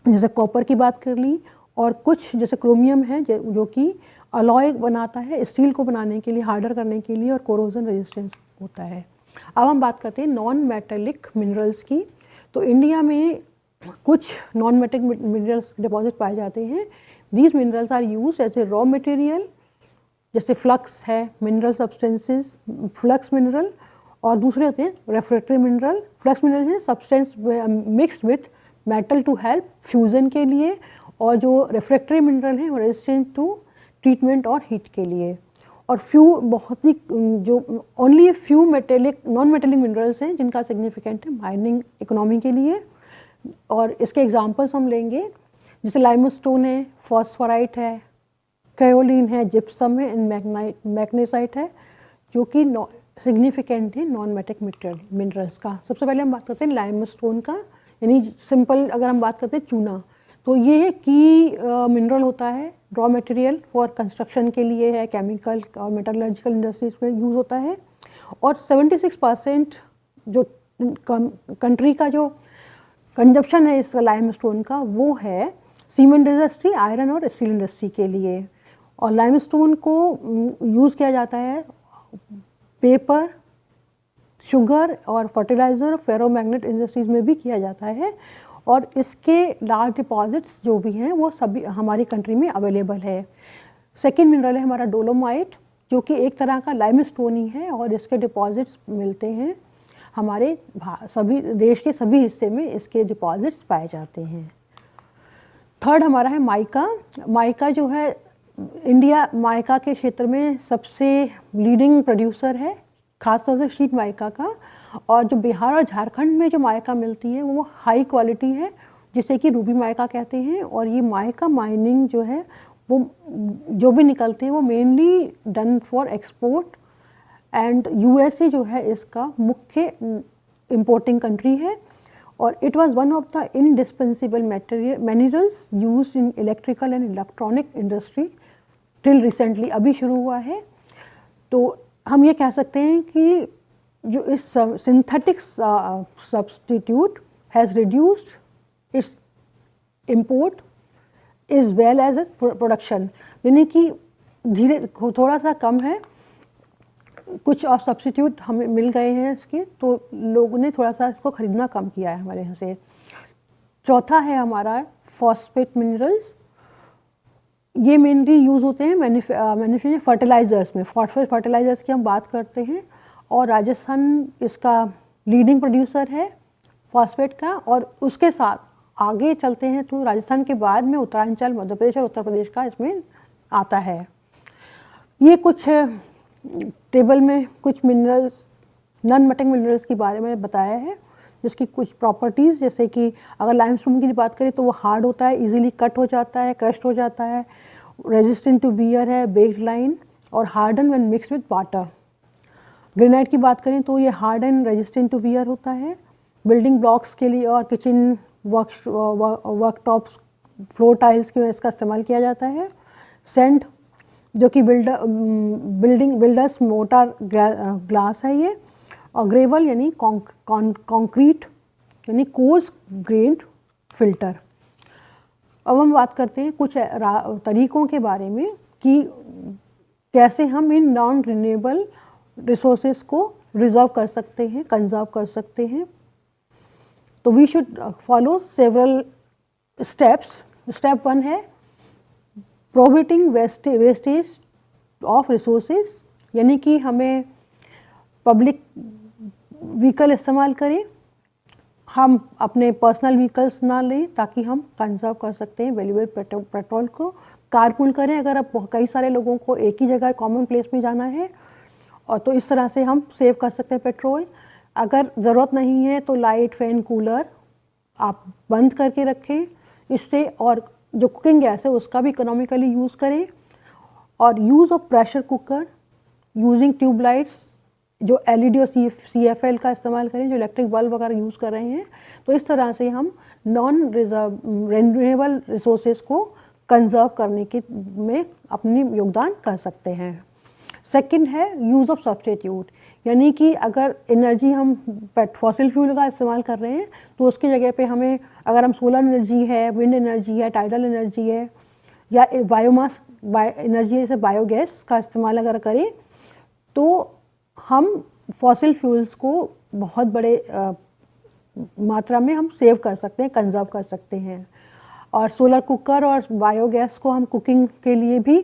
जैसे कॉपर की बात कर ली, और कुछ जैसे क्रोमियम है जो कि अलॉय बनाता है स्टील को बनाने के लिए, हार्डर करने के लिए, और कोरोजन रेजिस्टेंस होता है। अब हम बात करते हैं नॉन मेटेलिक मिनरल्स की। तो इंडिया में कुछ नॉन मेटेलिक मिनरल्स डिपॉजिट पाए जाते हैं। These minerals are use as a raw material, जैसे फ्लक्स है, मिनरल सब्सटेंसेस, फ्लक्स मिनरल, और दूसरे होते हैं रेफ्रेक्टरी मिनरल। फ्लक्स मिनरल है substance mixed with metal to help fusion के लिए, और जो रेफ्रेक्टरी मिनरल है वो रेजिस्टेंट टू ट्रीटमेंट और हीट के लिए। और बहुत ही जो only few non metallic minerals हैं जिनका सिग्निफिकेंट है माइनिंग इकोनॉमी के लिए। और इसके एग्जांपल्स हम लेंगे, जैसे लाइमस्टोन है, फॉस्फोराइट है, कायोलिन है, जिप्सम है, मैग्नेसाइट है, जो कि सिग्निफिकेंट है नॉन मेटेलिक मिनरल्स का। सबसे पहले हम बात करते हैं लाइमस्टोन का, यानी सिंपल अगर हम बात करते हैं चूना, तो ये की मिनरल होता है, रॉ मटेरियल फॉर कंस्ट्रक्शन के लिए है, केमिकल और मेटलर्जिकल इंडस्ट्रीज में यूज़ होता है। और 76% जो कंट्री का जो कंजप्शन है इस लाइमस्टोन का वो है सीमेंट इंडस्ट्री, आयरन और स्टील इंडस्ट्री के लिए। और लाइमस्टोन को यूज़ किया जाता है पेपर, शुगर और फर्टिलाइज़र, फेरोमैग्नेट इंडस्ट्रीज़ में भी किया जाता है। और इसके लार्ज डिपॉजिट्स जो भी हैं वो सभी हमारी कंट्री में अवेलेबल है। सेकेंड मिनरल है हमारा डोलोमाइट, जो कि एक तरह का लाइमस्टोन ही है, और इसके डिपॉजिट्स मिलते हैं हमारे सभी देश के सभी हिस्से में इसके डिपॉजिट्स पाए जाते हैं। थर्ड हमारा है माइका। माइका जो है इंडिया माइका के क्षेत्र में सबसे लीडिंग प्रोड्यूसर है, खासतौर से शीट माइका का। और जो बिहार और झारखंड में जो माइका मिलती है वो हाई क्वालिटी है, जिसे कि रूबी माइका कहते हैं। और ये माइका माइनिंग जो है वो जो भी निकलते हैं वो mainly done for export, and USA जो है इसका मुख्य इंपोर्टिंग कंट्री है। और it was one of the indispensable minerals used in electrical and electronic industry till recently, अभी शुरू हुआ है। तो हम ये कह सकते हैं कि जो इस synthetic substitute has reduced its import is well as is production, यानी कि धीरे थोड़ा सा कम है, कुछ और सब्स्टिट्यूट हमें मिल गए हैं इसके, तो लोगों ने थोड़ा सा इसको ख़रीदना कम किया है हमारे यहाँ से। चौथा है हमारा फॉस्फेट मिनरल्स। ये मेनली यूज़ होते हैं मैन्युफैक्चरिंग फर्टिलाइज़र्स में, फॉस्फेट फर्टिलाइज़र्स की हम बात करते हैं। और राजस्थान इसका लीडिंग प्रोड्यूसर है फॉस्फेट का। और उसके साथ आगे चलते हैं तो राजस्थान के बाद में उत्तरांचल, मध्य प्रदेश और उत्तर प्रदेश का इसमें आता है। ये कुछ टेबल में कुछ मिनरल्स, नॉन मेटेलिक मिनरल्स के बारे में बताया है, जिसकी कुछ प्रॉपर्टीज़, जैसे कि अगर लाइमस्टोन की बात करें तो वो हार्ड होता है, इजीली कट हो जाता है, क्रश्ड हो जाता है, रेजिस्टेंट टू वियर है, बेक्ड लाइन, और harden when mixed with water. Granite की बात करें तो ये hard and resistant to wear होता है, बिल्डिंग ब्लॉक्स के लिए और किचन वर्कटॉप्स, फ्लोर टाइल्स की इसका इस्तेमाल किया जाता है। सेंट जो कि बिल्डर्स मोटार ग्लास है ये, और ग्रेवल यानी कंक्रीट यानी कोर्स ग्रेन्ड फिल्टर। अब हम बात करते हैं कुछ तरीकों के बारे में कि कैसे हम इन नॉन रिन्यूएबल रिसोर्सेज को रिजर्व कर सकते हैं, कंजर्व कर सकते हैं। तो we should follow several steps. Step 1 है प्रोहिबिटिंग वेस्टेज ऑफ रिसोर्सेज, यानी कि हमें पब्लिक व्हीकल इस्तेमाल करें, हम अपने पर्सनल व्हीकल्स ना लें ताकि हम कंजर्व कर सकते हैं वैल्यूएबल पेट्रोल को। कारपूल करें अगर अब कई सारे लोगों को एक ही जगह कॉमन प्लेस में जाना है, और तो इस तरह से हम सेव कर सकते हैं पेट्रोल। अगर ज़रूरत नहीं है तो लाइट, फैन, कूलर आप बंद करके रखें इससे, और जो कुकिंग गैस है उसका भी इकोनॉमिकली यूज़ करें। और use of pressure cooker using tubelights, जो एलईडी और CFL का इस्तेमाल करें, जो इलेक्ट्रिक बल्ब वगैरह यूज़ कर रहे हैं। तो इस तरह से हम नॉन रिन्यूएबल रिसोर्सेज को कंजर्व करने के में अपनी योगदान कर सकते हैं। सेकंड है यूज़ ऑफ सब्स्टिट्यूट, यानी कि अगर एनर्जी हम फॉसिल फ्यूल का इस्तेमाल कर रहे हैं तो उसकी जगह पे हमें, अगर हम सोलर एनर्जी है, विंड एनर्जी है, टाइडल एनर्जी है, या बायोमास एनर्जी जैसे बायोगैस का इस्तेमाल अगर करें तो हम फॉसिल फ्यूल्स को बहुत बड़े मात्रा में हम सेव कर सकते हैं, कंजर्व कर सकते हैं। और सोलर कुकर और बायोगैस को हम कुकिंग के लिए भी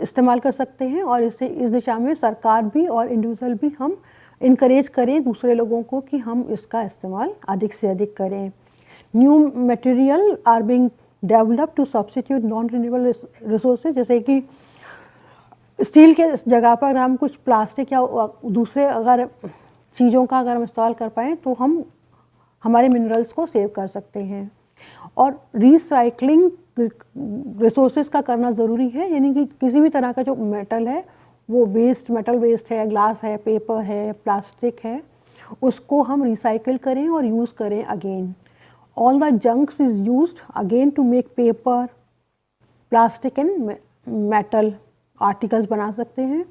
इस्तेमाल कर सकते हैं, और इससे इस दिशा में सरकार भी और इंडिविजुअल भी हम इनकरेज करें दूसरे लोगों को कि हम इसका इस्तेमाल अधिक से अधिक करें। New material are being develop to substitute non renewable resources, जैसे कि स्टील के जगह पर हम कुछ प्लास्टिक या दूसरे अगर चीज़ों का अगर हम इस्तेमाल कर पाएँ तो हम हमारे मिनरल्स को सेव कर सकते हैं। और रिसाइकलिंग रिसोर्सेज का करना ज़रूरी है, यानी कि किसी भी तरह का जो मेटल है, वो मेटल वेस्ट है, ग्लास है, पेपर है, प्लास्टिक है, उसको हम रिसाइकिल करें और यूज़ करें again. All the junks is used again to make paper, plastic and metal articles बना सकते हैं।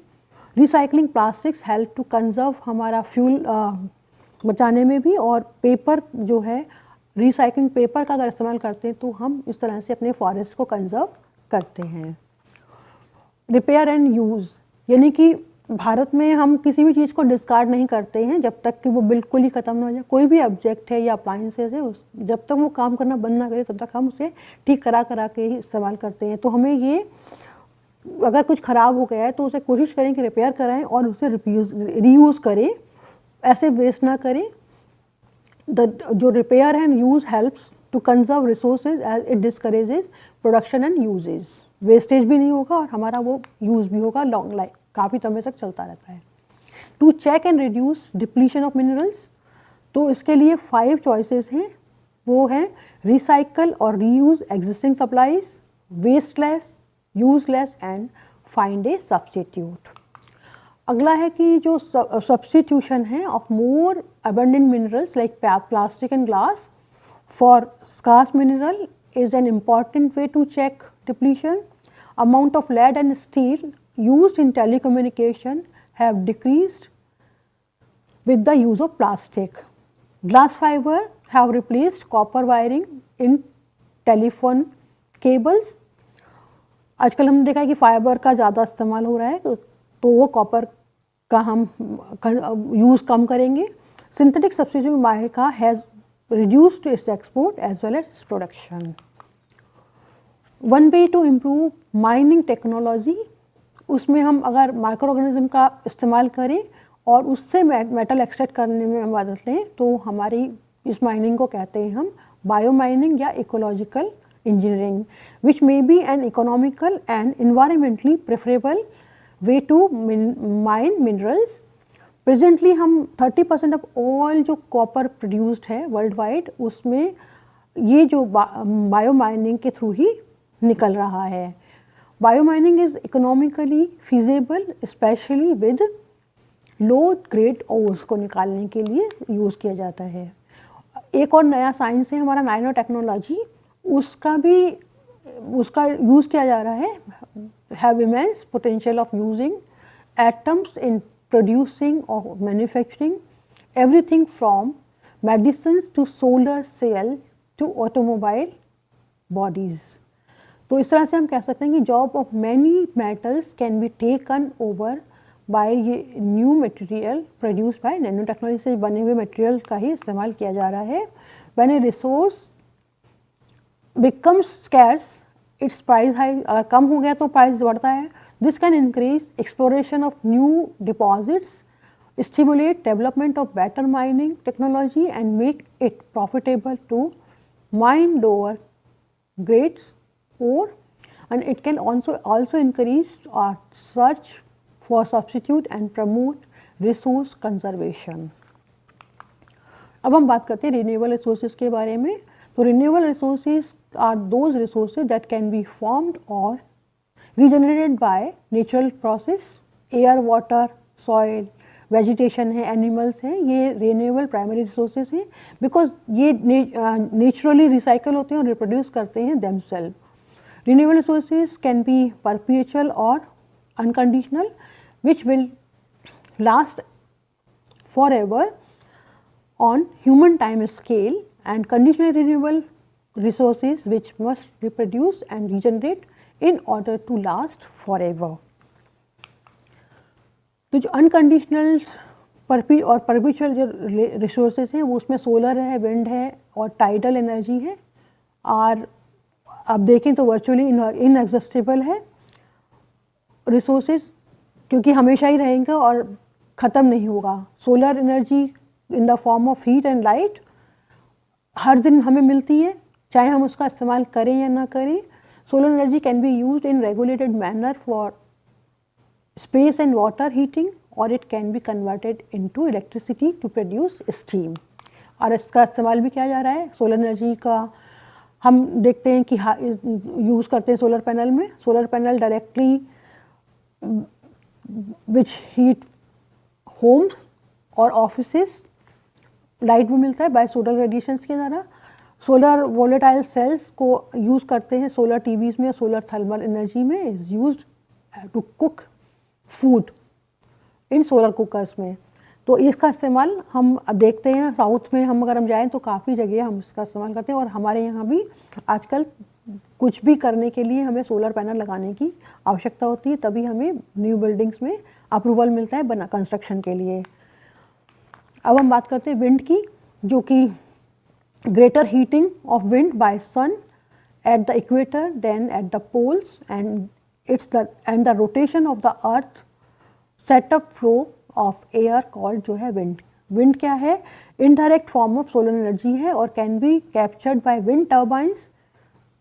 Recycling plastics help to conserve हमारा फ्यूल बचाने में भी, और पेपर जो है, रिसाइकलिंग पेपर का अगर इस्तेमाल करते हैं तो हम इस तरह से अपने फॉरेस्ट को कंजर्व करते हैं। रिपेयर एंड यूज़, यानी कि भारत में हम किसी भी चीज़ को डिस्कार्ड नहीं करते हैं जब तक कि वो बिल्कुल ही ख़त्म ना हो जाए। कोई भी ऑब्जेक्ट है या अप्लाइंसेस है, जब तक वो काम करना बंद ना करे तब तक हम उसे ठीक करा के ही इस्तेमाल करते हैं। तो हमें ये, अगर कुछ ख़राब हो गया है तो उसे कोशिश करें कि रिपेयर कराएं और उसे रीयूज़ करें, ऐसे वेस्ट ना करें। जो repair and use helps to conserve resources as it discourages production and usages. Wastage भी नहीं होगा और हमारा वो यूज़ भी होगा, लॉन्ग लाइफ काफ़ी समय तक चलता रहता है। To check and reduce depletion of minerals, तो इसके लिए 5 चॉइसेस हैं, वो हैं रिसाइकल और reuse existing supplies, wasteless, useless and find a substitute. अगला है कि जो सब्स्टिट्यूशन है of more abundant minerals like plastic and glass for scarce mineral is an important way to check depletion. Amount of lead and steel used in telecommunication have decreased with the use of plastic. Glass fiber have replaced copper wiring in telephone cables. आजकल हमने देखा है कि fibre का ज़्यादा इस्तेमाल हो रहा है, तो वो कॉपर का हम यूज़ कम करेंगे। Synthetic substitute mica has reduced its export as well as its production. One way to improve mining technology, उसमें हम अगर माइक्रो ऑर्गेनिज्म का इस्तेमाल करें और उससे मेटल एक्सट्रैक्ट करने में मदद लें तो हमारी इस माइनिंग को कहते हैं हम बायो माइनिंग या ecological engineering, which may be an economical and environmentally preferable way to mine minerals. Presently हम 30% of all जो copper produced है world wide, उसमें ये जो बायो माइनिंग के थ्रू ही निकल रहा है। Bio mining is economically feasible, especially with low grade ores को निकालने के लिए यूज़ किया जाता है। एक और नया साइंस है हमारा नैनो टेक्नोलॉजी, उसका यूज़ किया जा रहा है, have immense potential of using atoms in producing और manufacturing everything from medicines to solar cell to automobile bodies. तो इस तरह से हम कह सकते हैं कि job of many metals can be taken over by ये new material produce by nano technology से बने हुए मटेरियल का ही इस्तेमाल किया जा रहा है। When a resource becomes scarce its price high, अगर कम हो गया तो प्राइस बढ़ता है। This can increase exploration of new deposits, stimulate development of better mining technology and make it profitable to mine lower grades ore, and it can also increase our search for substitute and promote resource conservation. अब हम बात करते हैं renewable resources के बारे में। तो renewable resources are those resources that can be formed और regenerated by natural process, air, water, soil, vegetation है, एनिमल्स हैं, ये रिन्यूएबल प्राइमरी रिसोर्सेज हैं बिकॉज ये नेचुरली रिसाइकल होते हैं और रिप्रोड्यूस करते हैं themselves. Renewable resources can be perpetual और unconditional which will last for ever on human time scale, and conditional renewable resources which must reproduce and regenerate in order to last forever. तो जो unconditional और perpetual जो resources हैं वो उसमें solar है, wind है और टाइडल एनर्जी है। और अब देखें तो वर्चुअली इनएग्जॉस्टेबल है रिसोर्सेज, क्योंकि हमेशा ही रहेंगे और ख़त्म नहीं होगा। Solar energy in the form of heat and light हर दिन हमें मिलती है, चाहे हम उसका इस्तेमाल करें या ना करें। Solar energy can be used in regulated manner for space and water heating और it can be converted into electricity to produce steam. और इसका इस्तेमाल भी किया जा रहा है। सोलर एनर्जी का हम देखते हैं कि यूज़ करते हैं सोलर पैनल में। Solar panel directly which heat homes और ऑफिसेस, लाइट भी मिलता है बाय सोलर रेडिएशंस के द्वारा। सोलर वोलेटाइल सेल्स को यूज़ करते हैं सोलर टीवीज़ में, सोलर थर्मल एनर्जी में is used to cook food in solar cookers में। तो इसका इस्तेमाल हम देखते हैं साउथ में, अगर हम जाएं तो काफ़ी जगह हम इसका इस्तेमाल करते हैं। और हमारे यहाँ भी आजकल कुछ भी करने के लिए हमें सोलर पैनल लगाने की आवश्यकता होती है, तभी हमें न्यू बिल्डिंग्स में अप्रूवल मिलता है कंस्ट्रक्शन के लिए। अब हम बात करते हैं विंड की, जो कि greater heating of wind by sun at the equator than at the poles and the rotation of the earth set up flow of air called जो है विंड। विंड क्या है? Indirect form of solar energy है और can be captured by wind turbines,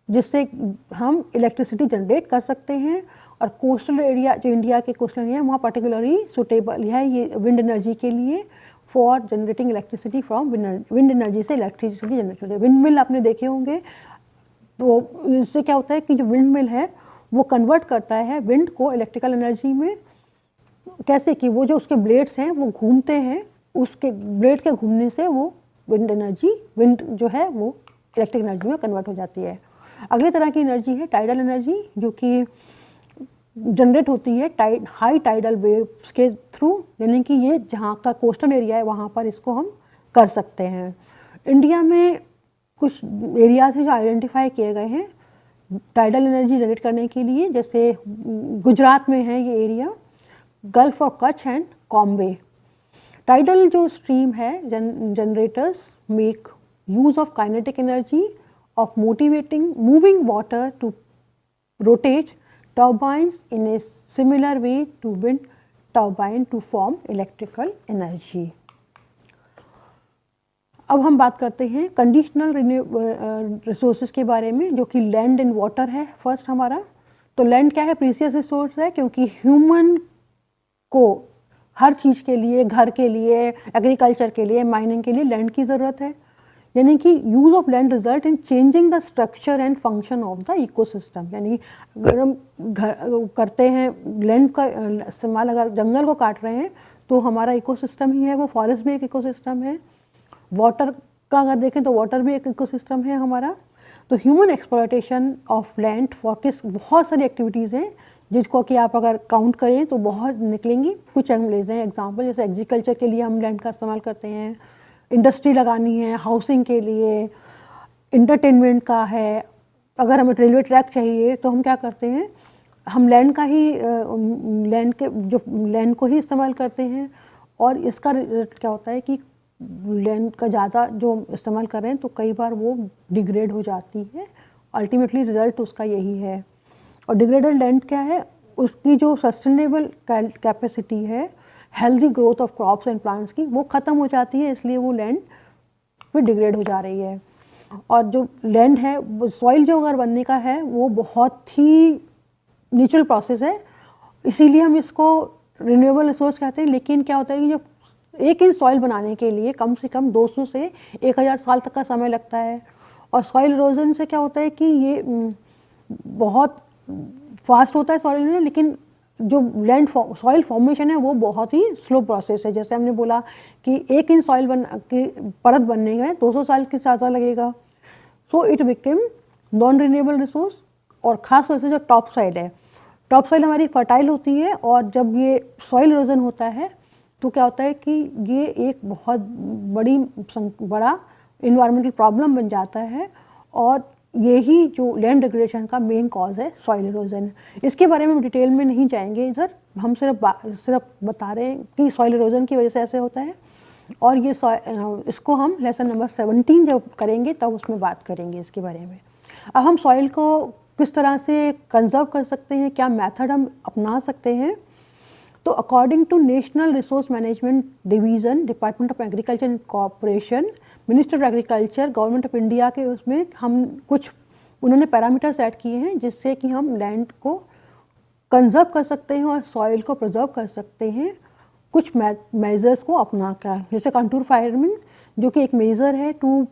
जिससे हम electricity generate कर सकते हैं। और कोस्टल एरिया, जो इंडिया के कोस्टल एरिया, वहाँ पर्टिकुलरली सुटेबल है ये विंड एनर्जी के लिए for generating electricity from wind energy से इलेक्ट्रिसिटी जनरेट होती है। विंड मिल आपने देखे होंगे, तो इससे क्या होता है कि जो विंड मिल है वो कन्वर्ट करता है विंड को इलेक्ट्रिकल एनर्जी में। कैसे कि वो जो उसके ब्लेड्स हैं वो घूमते हैं, उसके ब्लेड के घूमने से वो विंड जो है वो इलेक्ट्रिक एनर्जी में कन्वर्ट हो जाती है। अगली तरह की एनर्जी है टाइडल एनर्जी, जो कि जनरेट होती है हाई टाइडल वेव्स के थ्रू, यानी कि ये जहाँ का कोस्टल एरिया है वहाँ पर इसको हम कर सकते हैं। इंडिया में कुछ एरियाज हैं जो आइडेंटिफाई किए गए हैं टाइडल एनर्जी जनरेट करने के लिए, जैसे गुजरात में है ये area, gulf of Kutch and Cambay. Tidal जो स्ट्रीम है, generators make use of kinetic energy of moving water to rotate turbines in a similar way to wind turbine to form electrical energy. अब हम बात करते हैं कंडीशनल रिसोर्सेज के बारे में, जो कि लैंड एंड वाटर है फर्स्ट हमारा। तो लैंड क्या है? प्रीसियस रिसोर्स है, क्योंकि ह्यूमन को हर चीज़ के लिए, घर के लिए, एग्रीकल्चर के लिए, माइनिंग के लिए लैंड की ज़रूरत है। यानी कि use of land result in changing the structure and function of the ecosystem. यानी अगर हम करते हैं लैंड का इस्तेमाल, अगर जंगल को काट रहे हैं तो हमारा इकोसिस्टम ही है वो, फॉरेस्ट भी एक इकोसिस्टम है। वाटर का अगर देखें तो वाटर भी एक इकोसिस्टम है हमारा। तो human exploitation of land for किस बहुत सारी एक्टिविटीज़ हैं जिसको कि आप अगर काउंट करें तो बहुत निकलेंगी। कुछ हम ले रहे हैं एग्जांपल, जैसे एग्रीकल्चर के लिए हम लैंड का इस्तेमाल करते हैं, इंडस्ट्री लगानी है, हाउसिंग के लिए, इंटरटेनमेंट का है, अगर हमें रेलवे ट्रैक चाहिए तो हम क्या करते हैं, हम लैंड का ही लैंड को ही इस्तेमाल करते हैं। और इसका रिजल्ट क्या होता है कि लैंड का ज़्यादा जो इस्तेमाल कर रहे हैं तो कई बार वो डिग्रेड हो जाती है। अल्टीमेटली रिजल्ट उसका यही है। और डिग्रेडेड लैंड क्या है, उसकी जो सस्टेनेबल कैपेसिटी है healthy growth of crops and plants की, वो ख़त्म हो जाती है, इसलिए वो लैंड फिर डिग्रेड हो जा रही है। और जो लैंड है, सॉइल जो अगर बनने का है वो बहुत ही नेचुरल प्रोसेस है, इसीलिए हम इसको रिन्यूएबल रिसोर्स कहते हैं। लेकिन क्या होता है कि जो 1 इंच सॉइल बनाने के लिए कम से कम 200 से 1000 साल तक का समय लगता है। और सॉइल इरोजन से क्या होता है कि ये बहुत फास्ट होता है सॉइल इरोजन, लेकिन जो लैंड सॉइल फॉर्मेशन है वो बहुत ही स्लो प्रोसेस है। जैसे हमने बोला कि 1 इंच सॉइल की परत बनने में 200 साल के ज़्यादा लगेगा। So it became non renewable resource. और ख़ास तौर से जो टॉप साइड है, टॉप सॉइल हमारी फर्टाइल होती है, और जब ये सॉइल इरोजन होता है तो क्या होता है कि ये एक बहुत बड़ा इन्वायरमेंटल प्रॉब्लम बन जाता है। और यही जो लैंड डिग्रेडेशन का मेन कॉज है सॉइल इरोजन। इसके बारे में हम डिटेल में नहीं जाएंगे इधर, हम सिर्फ बता रहे हैं कि सॉइल इरोजन की वजह से ऐसे होता है। और ये इसको हम लेसन नंबर 17 जब करेंगे तब उसमें बात करेंगे इसके बारे में। अब हम सॉइल को किस तरह से कंजर्व कर सकते हैं, क्या मेथड हम अपना सकते हैं। तो according to national resource management division, department of agriculture and corporation, minister of agriculture, government of India के उसमें हम कुछ उन्होंने पैरामीटर सेट किए हैं जिससे कि हम लैंड को कंजर्व कर सकते हैं और सॉइल को प्रिजर्व कर सकते हैं कुछ मेजर्स को अपना कर। जैसे कंटूर फार्मिंग जो कि एक मेजर है to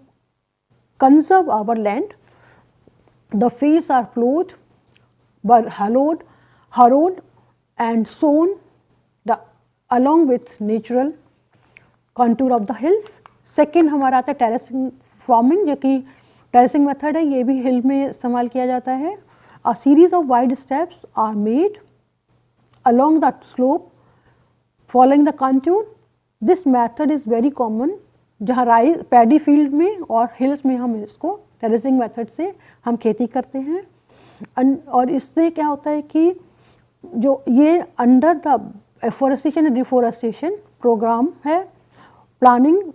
conserve our land. The fields are ploughed, harrowed and sown along with natural contour of the hills। Second हमारा आता है टेरेसिंग फार्मिंग, जो कि टेरेसिंग मेथड है, ये भी हिल में इस्तेमाल किया जाता है। A series of wide steps are made along the slope following the contour। This method is very common, जहाँ पैडी फील्ड में और हिल्स में हम इसको टेरेसिंग मेथड से हम खेती करते हैं। और इससे क्या होता है कि जो ये under the afforestation and deforestation programme है, प्लांटिंग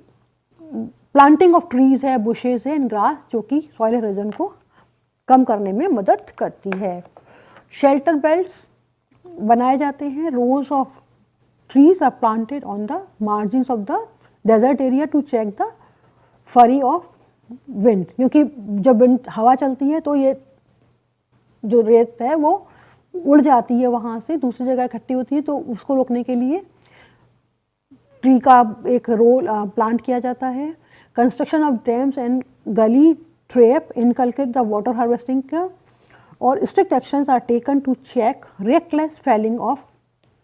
ऑफ ट्रीज़ है, बुशेज़ है एंड ग्रास, जो कि सॉइल इरोजन को कम करने में मदद करती है। शेल्टर बेल्ट्स बनाए जाते हैं, rows of trees are planted on the margins of the desert area to check the fury of wind, क्योंकि जब विंड हवा चलती है तो ये जो रेत है वो उड़ जाती है, वहाँ से दूसरी जगह इकट्ठी होती है, तो उसको रोकने के लिए ट्री का एक रोल प्लांट किया जाता है। Construction of dams and gully trap inculcate the water harvesting का, और strict actions are taken to check reckless felling of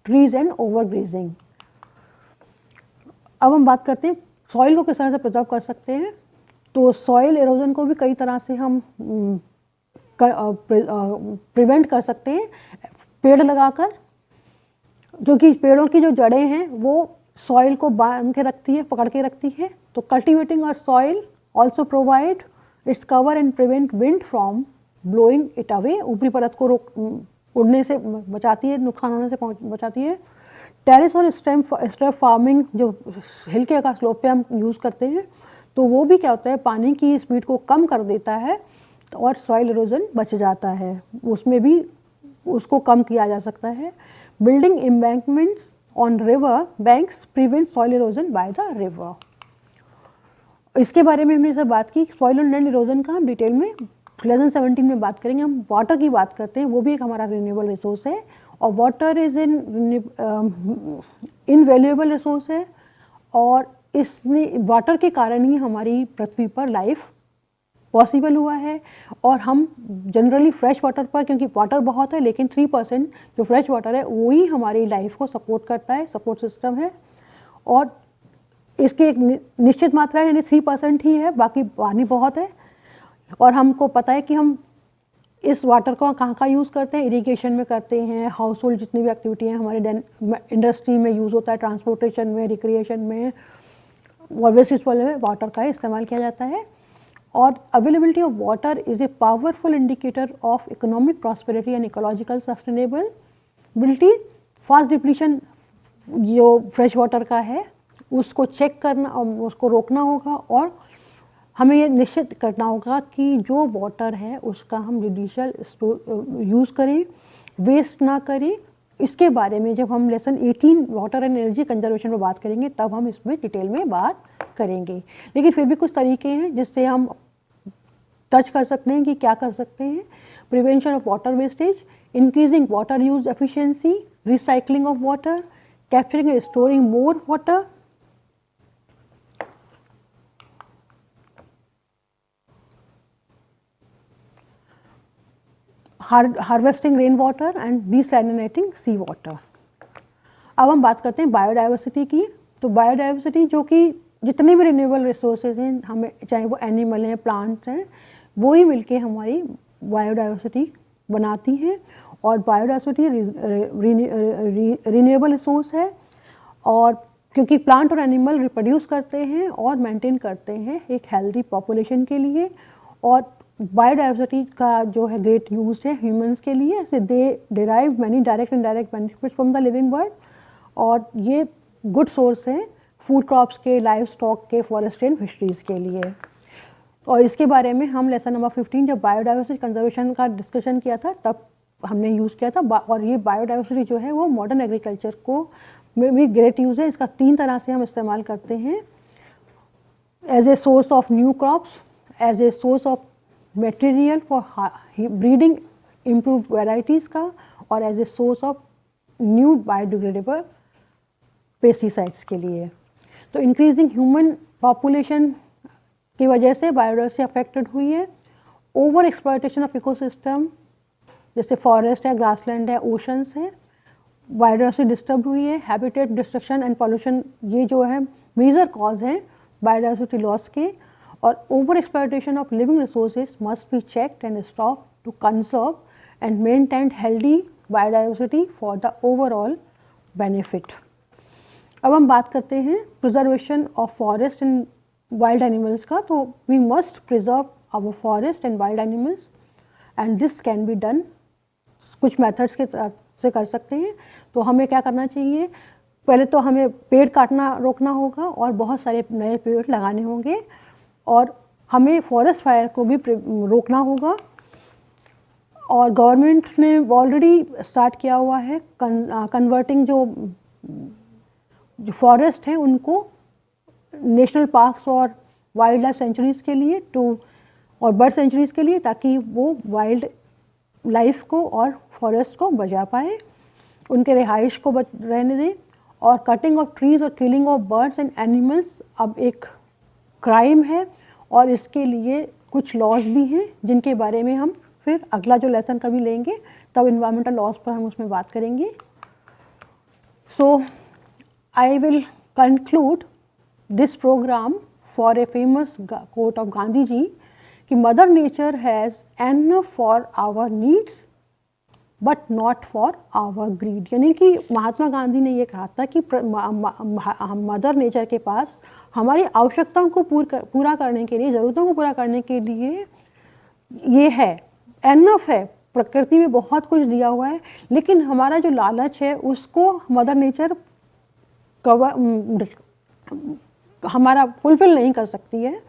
trees and overgrazing. अब हम बात करते हैं सॉइल को किस तरह से प्रिजर्व कर सकते हैं। तो सॉइल इरोजन को भी कई तरह से हम प्रिवेंट कर सकते हैं पेड़ लगाकर, क्योंकि पेड़ों की जो जड़ें हैं वो सॉइल को बांध के रखती है, पकड़ के रखती है। तो कल्टिवेटिंग और soil also provide its cover and prevent wind from blowing it away, ऊपरी परत को उड़ने से बचाती है, नुकसान होने से बचाती है। टेरेस और स्टेप फार्मिंग जो हिल के का स्लोप पे हम यूज़ करते हैं, तो वो भी क्या होता है, पानी की स्पीड को कम कर देता है और सॉइल इरोजन बच जाता है, उसमें भी उसको कम किया जा सकता है। Building embankments on river banks prevent soil erosion by the river. इसके बारे में हमने सब बात की। सॉइल एंड लैंड इरोजन का हम डिटेल में लेसन 17 में बात करेंगे। हम वाटर की बात करते हैं, वो भी एक हमारा रिन्यूएबल रिसोर्स है, और वाटर इज इनवैल्यूएबल रिसोर्स है, और इसमें वाटर के कारण ही हमारी पृथ्वी पर लाइफ पॉसिबल हुआ है। और हम जनरली फ्रेश वाटर पर, क्योंकि वाटर बहुत है लेकिन 3% जो फ्रेश वाटर है वही हमारी लाइफ को सपोर्ट करता है, सपोर्ट सिस्टम है। और इसकी एक निश्चित मात्रा है, यानी 3% ही है, बाकी पानी बहुत है। और हमको पता है कि हम इस वाटर को कहाँ कहाँ यूज़ करते हैं, इरिगेशन में करते हैं, हाउस होल्ड जितनी भी एक्टिविटी हैं हमारे इंडस्ट्री में यूज़ होता है, ट्रांसपोर्टेशन में, रिक्रिएशन में और वेस्ट डिस्पोजल में वाटर का इस्तेमाल किया जाता है। और availability of water is a powerful indicator of economic prosperity and ecological sustainability. Fast depletion जो फ्रेश वाटर का है उसको चेक करना, उसको रोकना होगा और हमें ये निश्चित करना होगा कि जो वाटर है उसका हम जुडिशियल यूज़ करें, वेस्ट ना करें। इसके बारे में जब हम lesson 18 water and energy conservation पर बात करेंगे तब हम इसमें डिटेल में बात करेंगे। लेकिन फिर भी कुछ तरीके हैं जिससे हम टच कर सकते हैं कि क्या कर सकते हैं। Prevention of water wastage, increasing water use efficiency, recycling of water, capturing and storing more water, harvesting rain water and desalinating sea water. अब हम बात करते हैं बायोडाइवर्सिटी की। तो बायोडाइवर्सिटी जो कि जितने भी रिन्यूएबल रिसोर्सेज हैं, हमें चाहे वो एनिमल हैं, प्लांट्स हैं, वो ही मिलके हमारी बायोडाइवर्सिटी बनाती हैं। और बायोडाइवर्सिटी रिन्यूएबल रिसोर्स है, और क्योंकि प्लांट और एनिमल रिप्रोड्यूस करते हैं और मेंटेन करते हैं एक हेल्दी पॉपुलेशन के लिए। और बायोडाइवर्सिटी का जो है ग्रेट यूज है ह्यूमंस के लिए, से they derive many direct and indirect benefits from the living world. और ये गुड सोर्स है फूड क्रॉप्स के, लाइव स्टॉक के, फॉरेस्ट एंड फिशरीज़ के लिए। और इसके बारे में हम लेसन नंबर 15 जब बायोडाइवर्सिटी कंजर्वेशन का डिस्कशन किया था तब हमने यूज़ किया था। और ये बायोडाइवर्सिटी जो है वो मॉडर्न एग्रीकल्चर को में भी ग्रेट यूज़ है। इसका 3 तरह से हम इस्तेमाल करते हैं, as a source of new crops, as a source of material for breeding improve varieties का, और as a source of new biodegradable pesticides के लिए। तो इंक्रीजिंग ह्यूमन पॉपुलेशन की वजह से बायोडाइवर्सिटी अफेक्टेड हुई है। ओवर एक्सप्लॉयटेशन ऑफ इकोसिस्टम, जैसे फॉरेस्ट है, ग्रासलैंड है, ओशंस है, बायोडाइवर्सिटी डिस्टर्ब हुई है। हैबिटेट डिस्ट्रक्शन एंड पॉल्यूशन, ये जो है मेजर कॉज हैं बायोडाइवर्सिटी लॉस के। और over exploitation of living resources must be checked and stop to conserve and maintain healthy biodiversity for the overall benefit. अब हम बात करते हैं preservation of forest and wild animals का। तो we must preserve our forest and wild animals and this can be done, कुछ methods के से कर सकते हैं। तो हमें क्या करना चाहिए, पहले तो हमें पेड़ काटना रोकना होगा और बहुत सारे नए पेड़ लगाने होंगे। और हमें फॉरेस्ट फायर को भी रोकना होगा। और गवर्नमेंट ने ऑलरेडी स्टार्ट किया हुआ है कन्वर्टिंग जो फॉरेस्ट हैं उनको नेशनल पार्क्स और वाइल्ड लाइफ सेंचुरीज़ के लिए और बर्ड सेंचुरीज़ के लिए, ताकि वो वाइल्ड लाइफ को और फॉरेस्ट को बचा पाए, उनके रिहाइश को रहने दें। और कटिंग ऑफ ट्रीज़ और killing of birds and animals अब एक क्राइम है, और इसके लिए कुछ लॉज भी हैं जिनके बारे में हम फिर अगला जो लेसन कभी लेंगे तब इन्वायरमेंटल लॉज पर हम उसमें बात करेंगे। सो I will conclude this program for a famous quote of Gandhi ji कि Mother Nature has enough for our needs but not for our greed। यानी कि महात्मा गांधी ने ये कहा था कि मदर नेचर के पास हमारी आवश्यकताओं को पूरा करने के लिए, ज़रूरतों को पूरा करने के लिए ये है, एनफ है, प्रकृति में बहुत कुछ दिया हुआ है, लेकिन हमारा जो लालच है उसको मदर नेचर हमारा फुलफिल नहीं कर सकती है।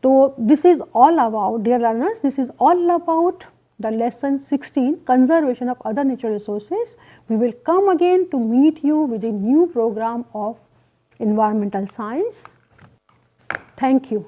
तो this is all about, dear learners, this is all about the lesson 16 conservation of other natural resources. We will come again to meet you with a new program of environmental science. Thank you.